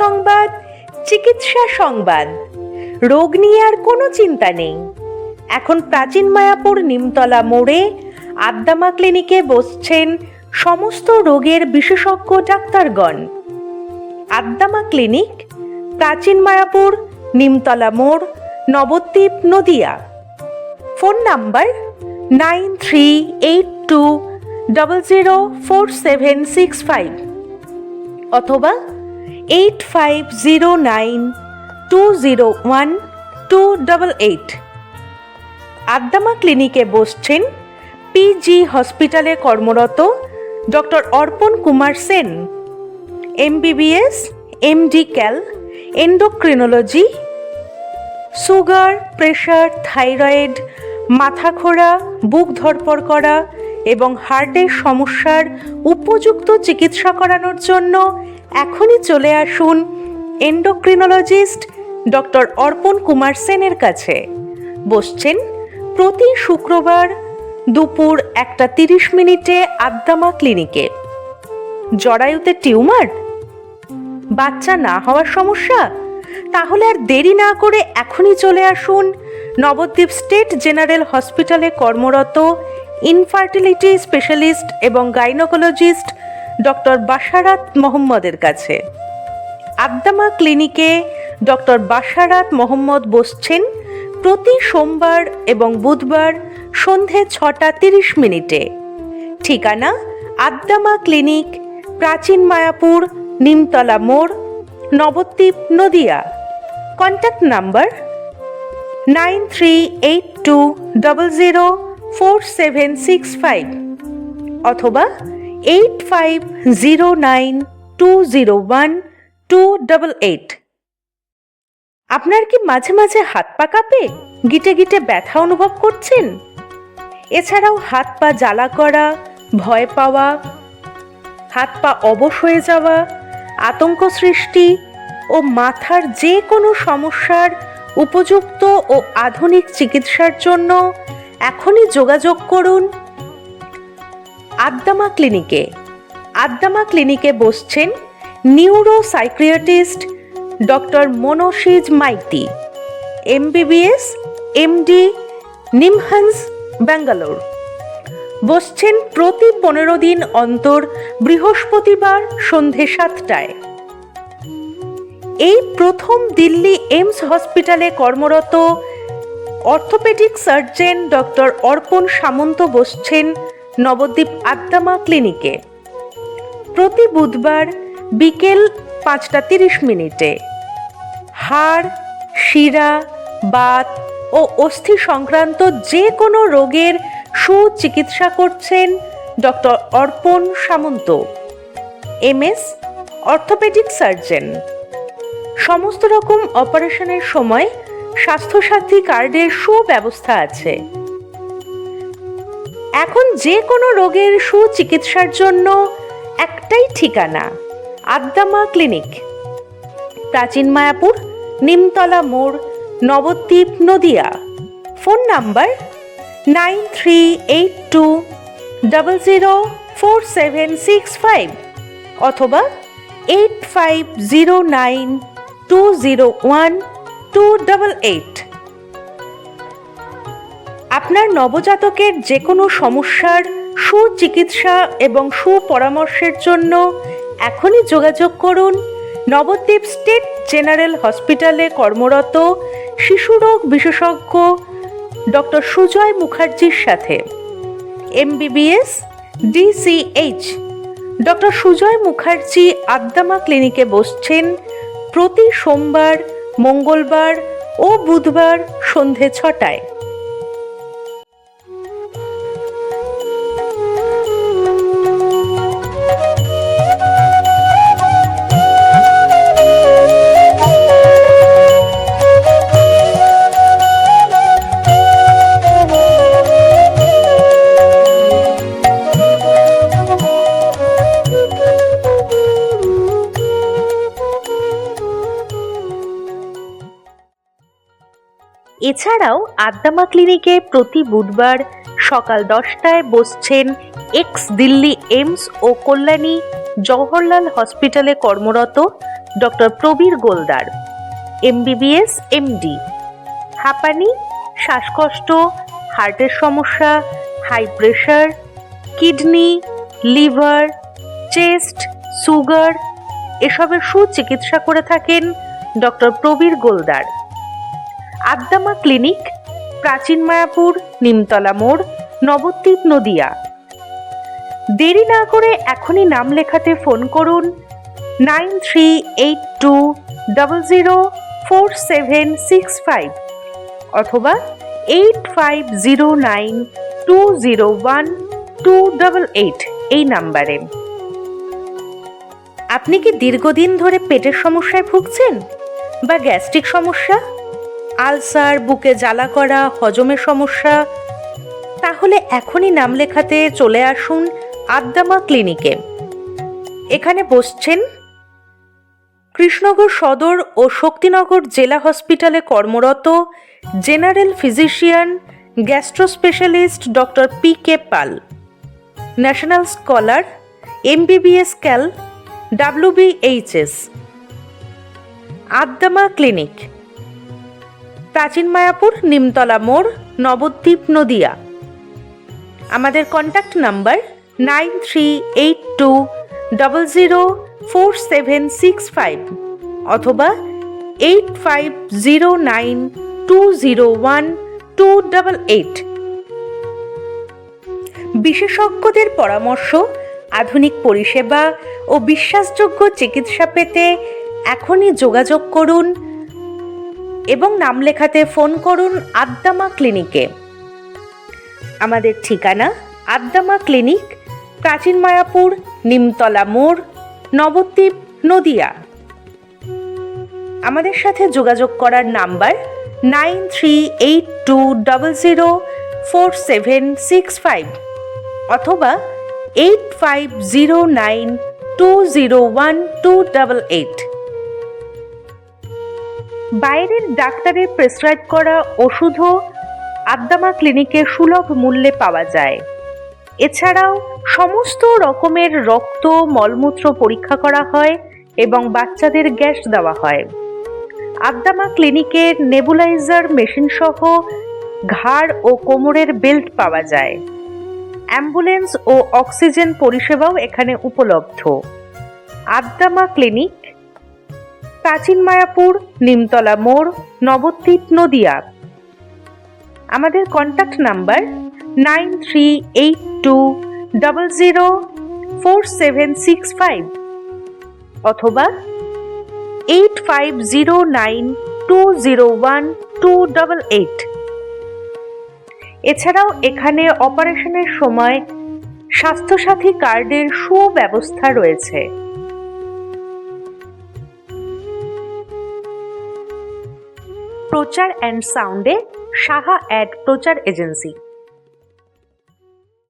সংবাদ, চিকিৎসা সংবাদ। রোগ নিয়ে আর কোনো চিন্তা নেই। এখন প্রাচীন মায়াপুর নিমতলা মোড়ে আদ্দামা ক্লিনিকে বসছেন সমস্ত রোগের বিশেষজ্ঞ ডাক্তারগণ। আদ্দামা ক্লিনিক, প্রাচীন মায়াপুর, নিমতলা মোড়, নবদ্বীপ, নদিয়া। ফোন নাম্বার 9382004765 অথবা 8509201288। আদ্দামা ক্লিনিকে বসছেন পিজি হসপিটালে কর্মরত ডক্টর অর্পণ কুমার সেন, এমবিবিএস, এমডি ক্যাল, এন্ডোক্রিনোলজি, সুগার, প্রেশার, থাইরয়েড, মাথা ঘোরা, বুক ধড়ফড় করা এবং হার্টের সমস্যার উপযুক্ত চিকিৎসা করানোর জন্য এখনই চলে আসুন এন্ডোক্রিনোলজিস্ট ডক্টর অর্পণ কুমার সেনের কাছে। বসছেন প্রতি শুক্রবার দুপুর 1:30 আদ্দামা ক্লিনিকে। জরায়ুতে টিউমার, বাচ্চা না হওয়ার সমস্যা? তাহলে আর দেরি না করে এখনই চলে আসুন নবদ্বীপ স্টেট জেনারেল হসপিটালে কর্মরত ইনফার্টিলিটি স্পেশালিস্ট এবং গাইনোকোলজিস্ট ডক্টর বাশারাত মোহাম্মদের কাছে। আদ্দামা ক্লিনিকে ডক্টর বাশারাত মোহাম্মদ বসছেন প্রতি সোমবার এবং বুধবার সন্ধে 6:30। ঠিকানা আদ্দামা ক্লিনিক, প্রাচীন মায়াপুর, নিমতলা মোড়, নবদ্বীপ, নদিয়া। কন্ট্যাক্ট নাম্বার 9382004765 অথবা 8509201288। আপনার কি মাঝে মাঝে হাত পা কাঁপে, গিটে গিটে ব্যথা অনুভব করছেন? এছাড়াও হাত পা জ্বালা করা, ভয় পাওয়া, হাত পা অবশ হয়ে যাওয়া, আতঙ্ক সৃষ্টি ও মাথার যে কোনো সমস্যার উপযুক্ত ও আধুনিক চিকিৎসার জন্য এখনই যোগাযোগ করুন আদ্দামা ক্লিনিকে। আদ্দামা ক্লিনিকে বসছেন neuro psychiatrist doctor Manoshij Maity, MBBS, MD, NIMHANS, Bangalore. বসছেন প্রতি 15 দিন অন্তর বৃহস্পতিবার সন্ধে 7টায়। এই প্রথম দিল্লি এইমস হসপিটালে কর্মরত অর্থোপেডিক সার্জন ডক্টর অর্পণ সামন্ত বসছেন নবদ্বীপ আদ্দামা ক্লিনিকে প্রতি বুধবার বিকেল 5:30। হাড়, শিরা, বাত ও অস্থি সংক্রান্ত যে কোনো রোগের সুচিকিৎসা করছেন ডক্টর অর্পণ সামন্ত, এমএস, অর্থোপেডিক সার্জন। সমস্ত রকম অপারেশনের সময় স্বাস্থ্যসাথী কার্ডের সুব্যবস্থা আছে। এখন যে কোনো রোগের সুচিকিৎসার জন্য একটাই ঠিকানা, আদ্দামা ক্লিনিক, প্রাচীন মায়াপুর, নিমতলা মোড়, নবদ্বীপ, নদিয়া। ফোন নাম্বার 9382004765 অথবা 8509201288। আপনার নবজাতকের যে কোনো সমস্যার সুচিকিৎসা এবং সুপরামর্শের জন্য এখনই যোগাযোগ করুন নবদ্বীপ স্টেট জেনারেল হসপিটালে কর্মরত শিশুরোগ বিশেষজ্ঞ ডক্টর সুজয় মুখার্জির সাথে, MBBS, DCH. Doctor Sujoy Mukherjee Addama ক্লিনিকে বসছেন প্রতি সোমবার, মঙ্গলবার ও বুধবার সন্ধে 6টায়। এছাড়াও আদ্দামা ক্লিনিকে প্রতি বুধবার সকাল 10টায় বসছেন এক্স দিল্লি এইমস ও কল্যাণী জওহরলাল হসপিটালে কর্মরত doctor Prabir Goldar, MBBS MD। হাঁপানি, শ্বাসকষ্ট, হার্টের সমস্যা, high pressure, kidney, liver, chest, sugar এসবের সুচিকিৎসা করে থাকেন ডক্টর প্রবীর গোলদার। আদ্দামা ক্লিনিক, প্রাচীন মায়াপুর, নিমতলা মোড়, নবদ্বীপ, নদিয়া। দেরি না করে এখনই নাম লেখাতে ফোন করুন 9382004765 অথবা 8509201288 এই নাম্বারে। আপনি কি দীর্ঘদিন ধরে পেটের সমস্যায় ভুগছেন বা গ্যাস্ট্রিক সমস্যা, আলসার, বুকে জ্বালা করা, হজমের সমস্যা? তাহলে এখনই নাম লেখাতে চলে আসুন আদ্দামা ক্লিনিকে। এখানে বসছেন কৃষ্ণনগর সদর ও শক্তিনগর জেলা হসপিটালে কর্মরত general physician gastro specialist doctor PK পাল, ন্যাশনাল স্কলার, MBBS ক্যাল, WBHS। আদ্দামা ক্লিনিক, প্রাচীন মায়াপুর, নিমতলা মোড়, নবদ্বীপ, নদিয়া। আমাদের কন্ট্যাক্ট নাম্বার 9382004765 অথবা 8509201288। বিশেষজ্ঞদের পরামর্শ, আধুনিক পরিষেবা ও বিশ্বাসযোগ্য চিকিৎসা পেতে এখনই যোগাযোগ করুন এবং নাম লেখাতে ফোন করুন আদ্দামা ক্লিনিকে। আমাদের ঠিকানা আদ্দামা ক্লিনিক, প্রাচীন মায়াপুর, নিমতলা মোড়, নবদ্বীপ, নদিয়া। আমাদের সাথে যোগাযোগ করার নাম্বার 9382004765 অথবা 8509201288। বাইরের ডাক্তারের প্রেসক্রাইব করা ওষুধও আদ্দামা ক্লিনিকে সুলভ মূল্যে পাওয়া যায়। এছাড়াও সমস্ত রকমের রক্ত, মলমূত্র পরীক্ষা করা হয় এবং বাচ্চাদের গ্যাস দেওয়া হয়। আদ্দামা ক্লিনিকের নেবুলাইজার মেশিন সহ ঘাড় ও কোমরের বেল্ট পাওয়া যায়। অ্যাম্বুলেন্স ও অক্সিজেন পরিষেবাও এখানে উপলব্ধ। আদ্দামা ক্লিনিক, প্রাচীন মায়াপুর, নিমতলা মোড়, নবদ্বীপ, নদিয়া। আমাদের কন্ট্যাক্ট নাম্বার 9382004765 অথবা 8509201288। এছাড়াও এখানে অপারেশনের সময় স্বাস্থ্যসাথী কার্ডের সুব্যবস্থা রয়েছে। প্রচার অ্যান্ড সাউন্ডে সাহা অ্যাড প্রচার এজেন্সি।